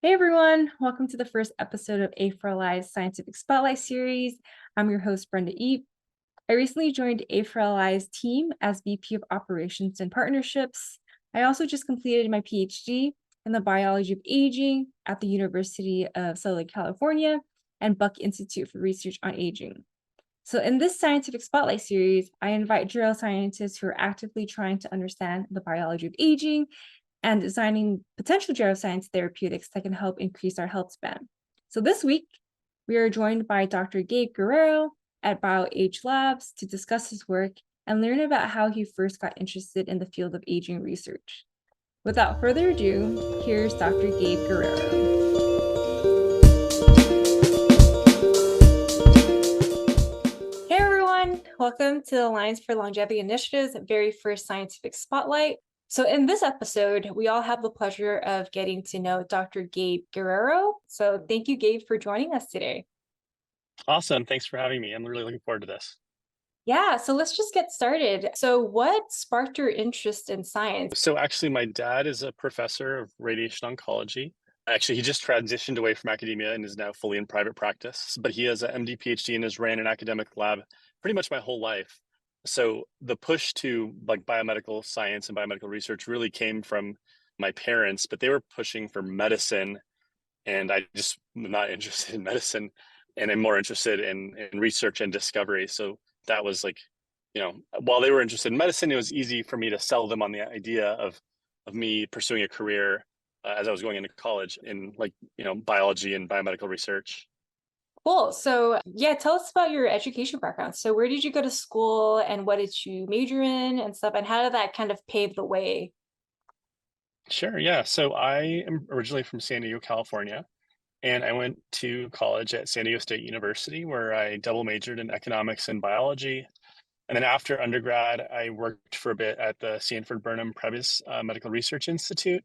Hey everyone, welcome to the first episode of A4LI's Scientific Spotlight series. I'm your host, Brenda Eap. I recently joined A4LI's team as VP of Operations and Partnerships. I also just completed my PhD in the biology of aging at the University of Southern California and Buck Institute for Research on Aging. So in this Scientific Spotlight series, I invite geroscientists who are actively trying to understand the biology of aging and designing potential geroscience therapeutics that can help increase our health span. So this week, we are joined by Dr. Gabe Guerrero at BioAge Labs to discuss his work and learn about how he first got interested in the field of aging research. Without further ado, here's Dr. Gabe Guerrero. Hey everyone, welcome to the Alliance for Longevity Initiative's very first Scientific Spotlight. So in this episode, we all have the pleasure of getting to know Dr. Gabe Guerrero. So thank you, Gabe, for joining us today. Awesome. Thanks for having me. I'm really looking forward to this. Yeah, so let's just get started. So what sparked your interest in science? So actually, my dad is a professor of radiation oncology. Actually, he just transitioned away from academia and is now fully in private practice, but he has an MD, PhD, and has ran an academic lab pretty much my whole life. So the push to like biomedical science and biomedical research really came from my parents, but they were pushing for medicine, and I just am not interested in medicine, and I'm more interested in research and discovery. So that was like, while they were interested in medicine, it was easy for me to sell them on the idea of me pursuing a career as I was going into college in biology and biomedical research. Cool. So yeah, tell us about your education background. So where did you go to school and what did you major in and stuff? And how did that kind of pave the way? Sure, yeah. So I am originally from San Diego, California, and I went to college at San Diego State University where I double majored in economics and biology. And then after undergrad, I worked for a bit at the Sanford Burnham Prebys Medical Research Institute.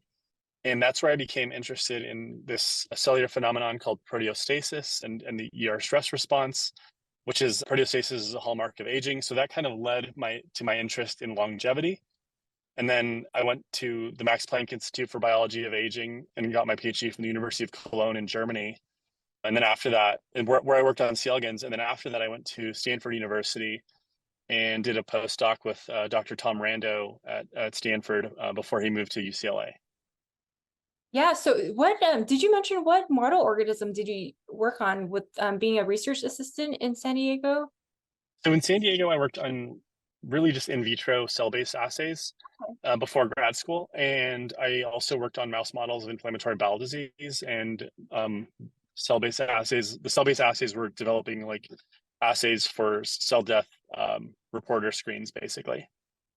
And that's where I became interested in this cellular phenomenon called proteostasis and the ER stress response, which is proteostasis is a hallmark of aging. So that kind of led to my interest in longevity. And then I went to the Max Planck Institute for Biology of Aging and got my PhD from the University of Cologne in Germany. And then after that, where I worked on C. elegans, and then after that, I went to Stanford University and did a postdoc with Dr. Tom Rando at Stanford before he moved to UCLA. Yeah, so what did you mention what model organism did you work on with being a research assistant in San Diego? So in San Diego, I worked on really just in vitro cell-based assays before grad school. And I also worked on mouse models of inflammatory bowel disease and cell-based assays. The cell-based assays were developing like assays for cell death reporter screens, basically.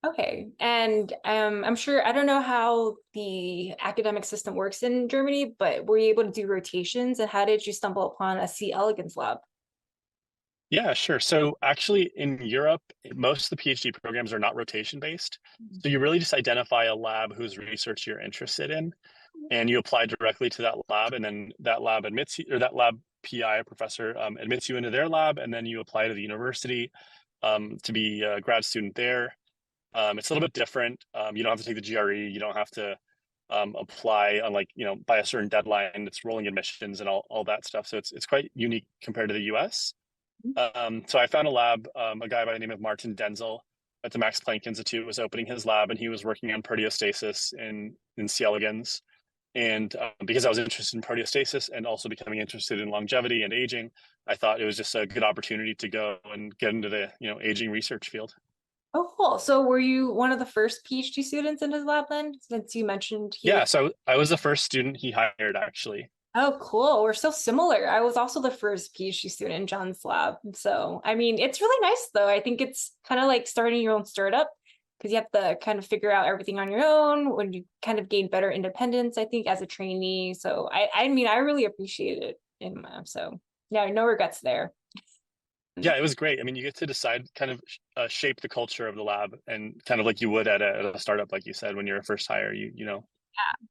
Okay, and I'm sure, I don't know how the academic system works in Germany, but were you able to do rotations and how did you stumble upon a C. elegans lab? Yeah, sure. So actually in Europe, most of the PhD programs are not rotation based. So you really just identify a lab whose research you're interested in and you apply directly to that lab, and then that lab admits you, or that lab PI, professor, admits you into their lab, and then you apply to the university to be a grad student there. It's a little bit different. You don't have to take the GRE. You don't have to apply on by a certain deadline. It's rolling admissions and all that stuff. So it's quite unique compared to the US. So I found a lab, a guy by the name of Martin Denzel at the Max Planck Institute was opening his lab, and he was working on proteostasis in C. elegans. And because I was interested in proteostasis and also becoming interested in longevity and aging, I thought it was just a good opportunity to go and get into the aging research field. Oh, cool. So were you one of the first PhD students in his lab then, since you mentioned he was? Yeah, so I was the first student he hired actually. Oh, cool. We're so similar. I was also the first PhD student in John's lab. So, I mean, it's really nice though. I think it's kind of like starting your own startup because you have to kind of figure out everything on your own when you kind of gain better independence, I think, as a trainee. So I mean, I really appreciate it in my, so yeah, no regrets there. Yeah, it was great. I mean, you get to decide, kind of shape the culture of the lab, and kind of like you would at a startup, like you said, when you're a first hire.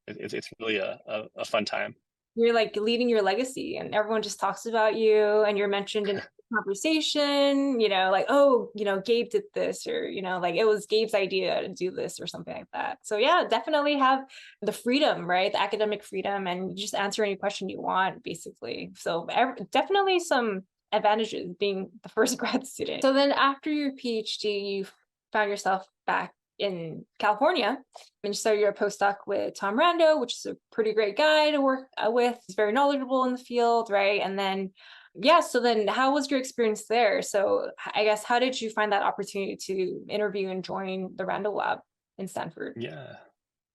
It's really a fun time. You're like leaving your legacy and everyone just talks about you and you're mentioned in conversation, like, oh, Gabe did this, or, like it was Gabe's idea to do this or something like that. So yeah, definitely have the freedom, right? The academic freedom, and just answer any question you want, basically. So definitely some advantages being the first grad student. So then after your PhD, you found yourself back in California and started your postdoc with Tom Rando, which is a pretty great guy to work with. He's very knowledgeable in the field, right? And then yeah, so then how was your experience there? So I guess how did you find that opportunity to interview and join the Randall Lab in Stanford? Yeah.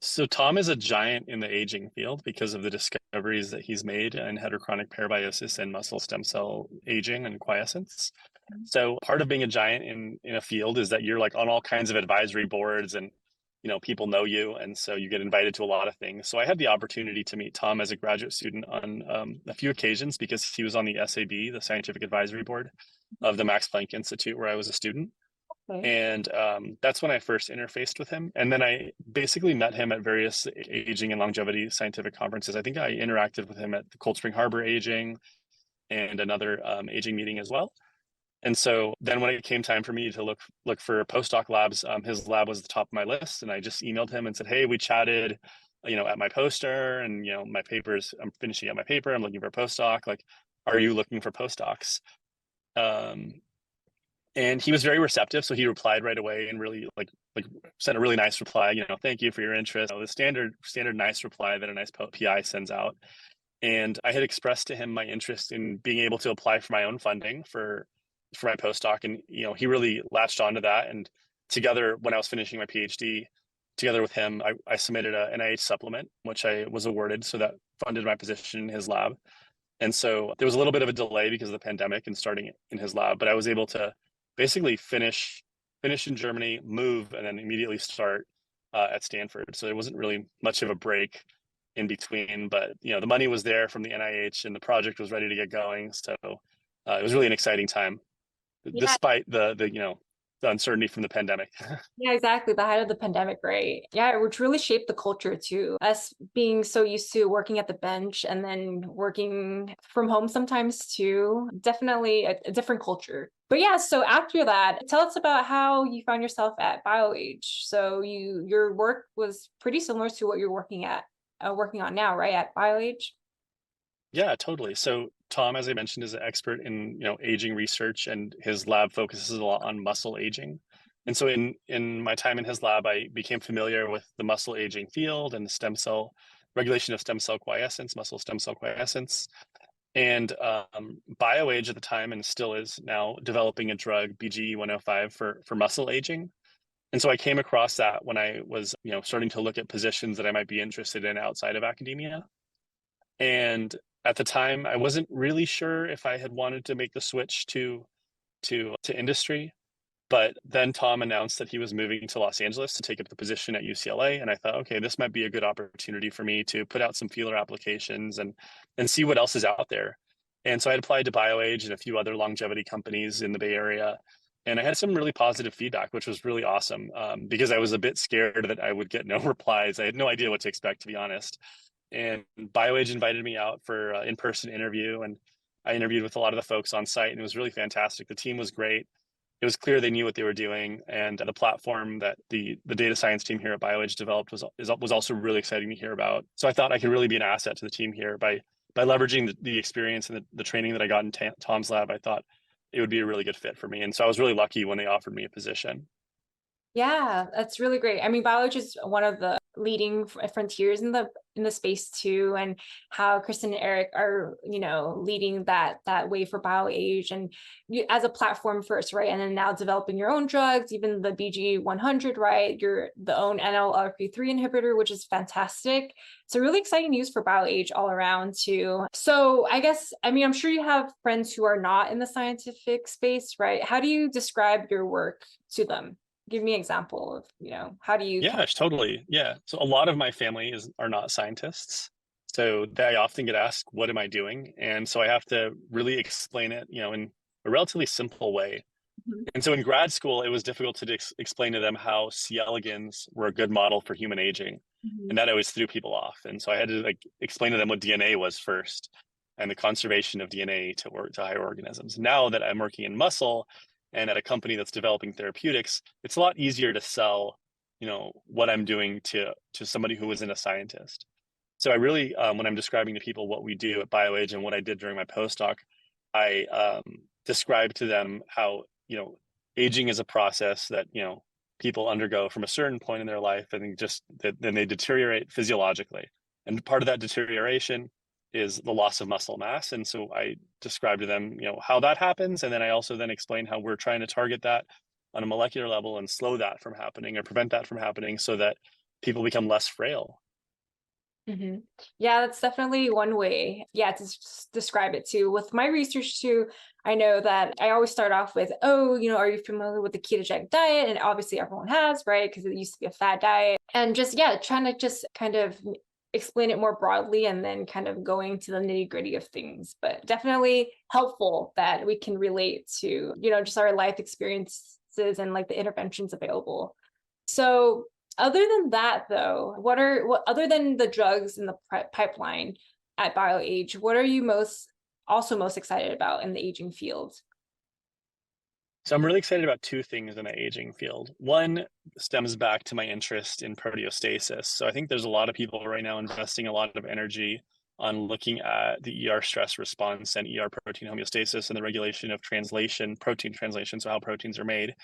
So Tom is a giant in the aging field because of the discoveries that he's made in heterochronic parabiosis and muscle stem cell aging and quiescence. So part of being a giant in a field is that you're like on all kinds of advisory boards, and people know you, and so you get invited to a lot of things. So I had the opportunity to meet Tom as a graduate student on a few occasions because he was on the SAB, the Scientific Advisory Board of the Max Planck Institute, where I was a student. Okay. And that's when I first interfaced with him. And then I basically met him at various aging and longevity scientific conferences. I think I interacted with him at the Cold Spring Harbor Aging and another aging meeting as well. And so then when it came time for me to look for postdoc labs, his lab was at the top of my list. And I just emailed him and said, hey, we chatted, at my poster, and, my papers, I'm finishing up my paper. I'm looking for a postdoc. Like, are you looking for postdocs? And he was very receptive. So he replied right away and really like sent a really nice reply, thank you for your interest. The standard nice reply that a nice PI sends out. And I had expressed to him my interest in being able to apply for my own funding for my postdoc. And, he really latched onto that. And together, when I was finishing my PhD, together with him, I submitted a NIH supplement, which I was awarded. So that funded my position in his lab. And so there was a little bit of a delay because of the pandemic and starting in his lab, but I was able to basically finish in Germany, move, and then immediately start at Stanford. So there wasn't really much of a break in between, but the money was there from the NIH and the project was ready to get going. So it was really an exciting time, Yeah. despite the uncertainty from the pandemic. Yeah, exactly. The height of the pandemic, right? Yeah, which really shaped the culture too. Us being so used to working at the bench and then working from home sometimes too. Definitely a different culture. But yeah, so after that, tell us about how you found yourself at BioAge. So your work was pretty similar to what you're working on now, right? At BioAge. Yeah, totally. So Tom, as I mentioned, is an expert in aging research, and his lab focuses a lot on muscle aging. And so in my time in his lab, I became familiar with the muscle aging field and the stem cell regulation of stem cell quiescence, muscle stem cell quiescence. And BioAge at the time, and still is now, developing a drug, BGE-105, for muscle aging. And so I came across that when I was starting to look at positions that I might be interested in outside of academia. And at the time, I wasn't really sure if I had wanted to make the switch to industry. But then Tom announced that he was moving to Los Angeles to take up the position at UCLA. And I thought, okay, this might be a good opportunity for me to put out some feeler applications and see what else is out there. And so I applied to BioAge and a few other longevity companies in the Bay Area. And I had some really positive feedback, which was really awesome, because I was a bit scared that I would get no replies. I had no idea what to expect, to be honest. And BioAge invited me out for an in-person interview, and I interviewed with a lot of the folks on site, and it was really fantastic. The team was great. It was clear they knew what they were doing, and the platform that the data science team here at BioAge developed was also really exciting to hear about. So I thought I could really be an asset to the team here by leveraging the experience and the training that I got in Tom's lab. I thought it would be a really good fit for me, and so I was really lucky when they offered me a position. Yeah, that's really great. I mean, BioAge is one of the leading frontiers in the space too, and how Kristen and Eric are, leading that way for BioAge, and as a platform first, right? And then now developing your own drugs, even the BG100, right? Your the own NLRP3 inhibitor, which is fantastic. So really exciting news for BioAge all around too. So I guess, I mean, I'm sure you have friends who are not in the scientific space, right? How do you describe your work to them? Give me an example of, how do you Yeah, totally. Yeah. So a lot of my family are not scientists. So they often get asked, what am I doing? And so I have to really explain it, in a relatively simple way. Mhm. And so in grad school, it was difficult to explain to them how C. elegans were a good model for human aging. Mhm. And that always threw people off. And so I had to explain to them what DNA was first. and the conservation of DNA to higher organisms. Now that I'm working in muscle and at a company that's developing therapeutics, it's a lot easier to sell, what I'm doing to somebody who isn't a scientist. So I really, when I'm describing to people what we do at BioAge and what I did during my postdoc, I describe to them how, aging is a process that, people undergo from a certain point in their life, and then they deteriorate physiologically. And part of that deterioration is the loss of muscle mass. And so I describe to them, how that happens. And then I also then explain how we're trying to target that on a molecular level and slow that from happening or prevent that from happening so that people become less frail. Yeah, that's definitely one way. Yeah, to describe it too. With my research too, I know that I always start off with, oh, are you familiar with the ketogenic diet? And obviously everyone has, right? Because it used to be a fad diet. And just, yeah, trying to just kind of explain it more broadly and then kind of going to the nitty gritty of things. But definitely helpful that we can relate to, just our life experiences and like the interventions available. So other than that, though, what other than the drugs in the pipeline at BioAge, what are you most excited about in the aging field? So I'm really excited about two things in the aging field. One stems back to my interest in proteostasis. So I think there's a lot of people right now investing a lot of energy on looking at the ER stress response and ER protein homeostasis and the regulation of protein translation, so how proteins are made,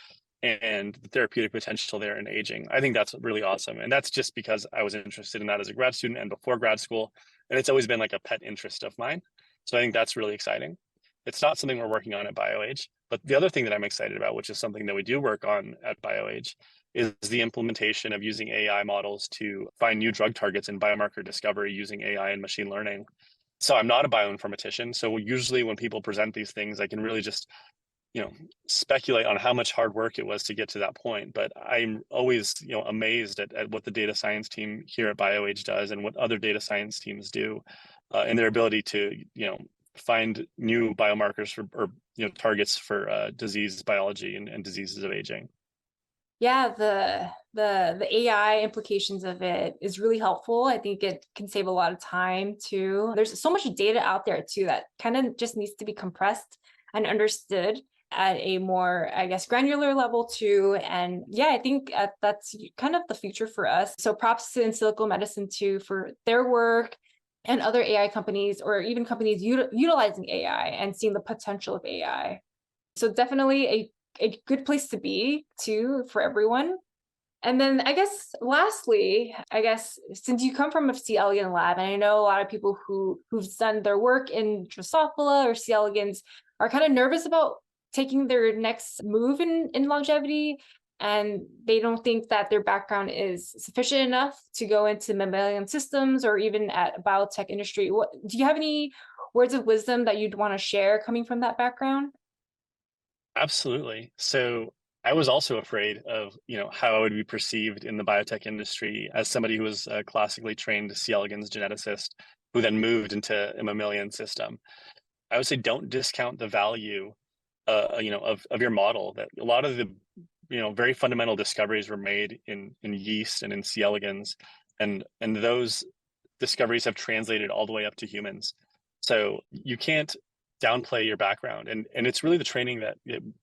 and the therapeutic potential there in aging. I think that's really awesome. And that's just because I was interested in that as a grad student and before grad school. And it's always been like a pet interest of mine. So I think that's really exciting. It's not something we're working on at BioAge. But the other thing that I'm excited about, which is something that we do work on at BioAge, is the implementation of using AI models to find new drug targets in biomarker discovery using AI and machine learning. So I'm not a bioinformatician. So usually when people present these things, I can really just speculate on how much hard work it was to get to that point. But I'm always, amazed at what the data science team here at BioAge does and what other data science teams do, and their ability to, find new biomarkers or targets for disease biology and diseases of aging. Yeah, the AI implications of it is really helpful. I think it can save a lot of time too. There's so much data out there too that kind of just needs to be compressed and understood at a more, I guess, granular level too. And yeah, I think that's kind of the future for us. So props to In Silico Medicine too for their work and other AI companies or even companies utilizing AI and seeing the potential of AI. So definitely a good place to be too for everyone. And then I guess lastly, since you come from a C. elegans lab, and I know a lot of people who've done their work in Drosophila or C. elegans are kind of nervous about taking their next move in longevity, and they don't think that their background is sufficient enough to go into mammalian systems or even at biotech industry. What do you have any words of wisdom that you'd want to share coming from that background? Absolutely. So I was also afraid of, how I would be perceived in the biotech industry as somebody who was a classically trained C. elegans geneticist who then moved into a mammalian system. I would say don't discount the value, of your model. That a lot of the, very fundamental discoveries were made in yeast and in C. elegans, and those discoveries have translated all the way up to humans. So you can't downplay your background, and it's really the training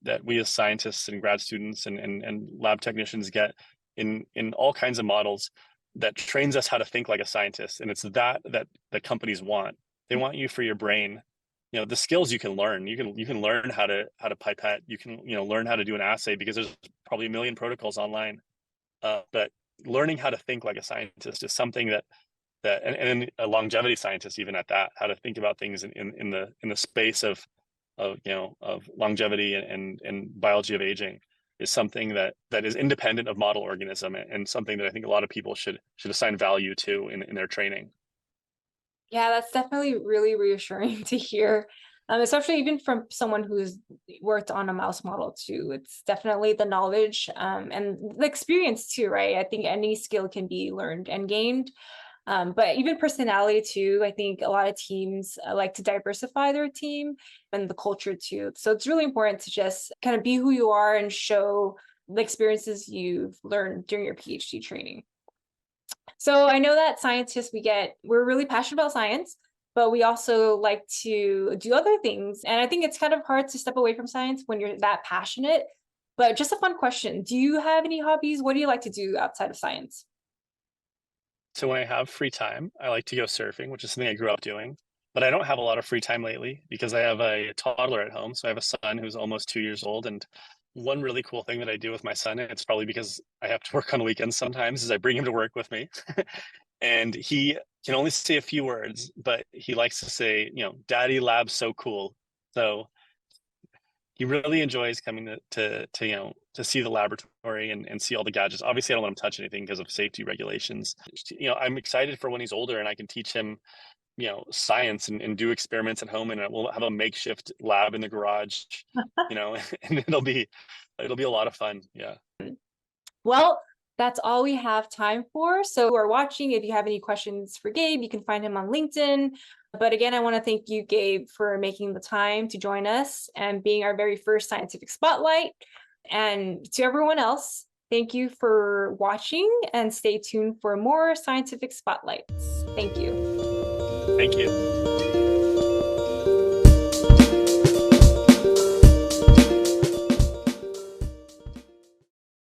that we as scientists and grad students and lab technicians get in all kinds of models that trains us how to think like a scientist. And it's that the companies want. They want you for your brain. The skills you can learn. You can learn how to pipette. You can learn how to do an assay because there's probably a million protocols online. But learning how to think like a scientist is something that and a longevity scientist even at that, how to think about things in the space of longevity and biology of aging is something that is independent of model organism, and something that I think a lot of people should assign value to in their training. Yeah, that's definitely really reassuring to hear, especially even from someone who's worked on a mouse model too. It's definitely the knowledge and the experience too, right? I think any skill can be learned and gained. But even personality too, I think a lot of teams like to diversify their team and the culture too. So it's really important to just kind of be who you are and show the experiences you've learned during your PhD training. So I know that scientists, we're really passionate about science, but we also like to do other things. And I think it's kind of hard to step away from science when you're that passionate. But just a fun question. Do you have any hobbies? What do you like to do outside of science? So when I have free time, I like to go surfing, which is something I grew up doing. But I don't have a lot of free time lately because I have a toddler at home. So I have a son who's almost 2 years old. And one really cool thing that I do with my son, and it's probably because I have to work on weekends sometimes, is I bring him to work with me. And he can only say a few words, but he likes to say, Daddy Lab's so cool. So he really enjoys coming to see the laboratory and see all the gadgets. Obviously, I don't let him touch anything because of safety regulations. I'm excited for when he's older and I can teach him, science and do experiments at home, and we'll have a makeshift lab in the garage, and it'll be a lot of fun. Yeah. Well, that's all we have time for. So who are watching, if you have any questions for Gabe, you can find him on LinkedIn. But again, I want to thank you, Gabe, for making the time to join us and being our very first scientific spotlight. And to everyone else, thank you for watching, and stay tuned for more scientific spotlights. Thank you. Thank you.